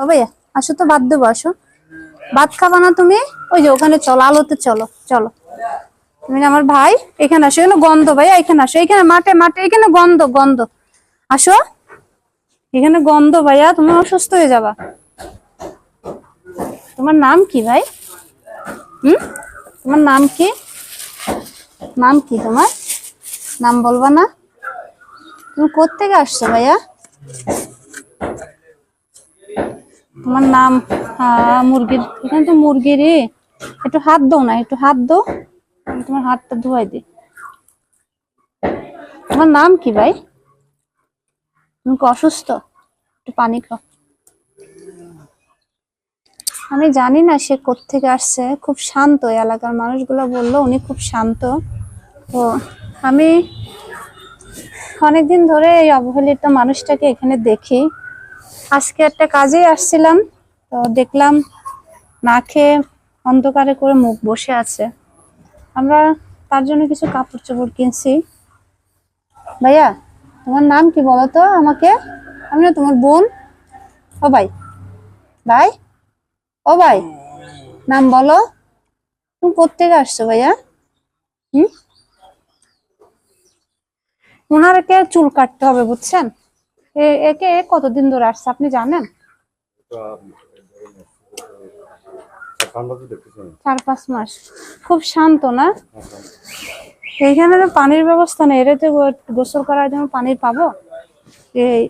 ও ভাইয়া আসো তো, ভাত দেবো, আসো। ভাত খাবা না তুমি? ওই যে ওখানে চলো, আলোতে চলো, চলো। তুমি না আমার ভাই, এখানে আসো, এখানে গন্ধ ভাইয়া, এখানে আসো, এখানে মাঠে মাঠে, এখানে গন্ধ গন্ধ। আসো, এখানে গন্ধ ভাইয়া, তুমি অসুস্থ হয়ে যাবা। তোমার নাম কি ভাই? তোমার নাম কি? নাম কি তোমার? নাম বলবা না? তুমি কোত্থেকে আসছো ভাইয়া? তোমার নাম? মুরগির, এখানে তো মুরগিরই। একটু হাত দাও না, একটু হাত দাও, আমি তোমার হাতটা ধোয়াই দিই। তোমার নাম কি ভাই? তুমি কি অসুস্থ? একটু পানি খাও। আমি জানি না সে কোত্থেকে আসছে, খুব শান্ত, এই এলাকার মানুষগুলো বললো উনি খুব শান্ত। তো আমি অনেকদিন ধরে এই অবহেলিত মানুষটাকে এখানে দেখি। আজকে একটা কাজে আসছিলাম, তো দেখলাম না খেয়ে অন্ধকারে করে মুখ বসে আছে। আমরা তার জন্য কিছু কাপড় চোপড় কিনছি। ভাইয়া তোমার নাম কি বলো তো আমাকে? আমি না তোমার বোন। ও ভাই, ভাই, ও ভাই, নাম বলো। তুমি কোত্থেকে আসছো ভাইয়া? হুম, ওনারকে চুল কাটতে হবে বুঝছেন। একে কতদিন ধরে আসছে আপনি জানেন? 4-5 মাস। খুব শান্ত না? এইখানে তো পানির ব্যবস্থা নেই, এটাতে গোসল করার জন্য পানি পাবো? এই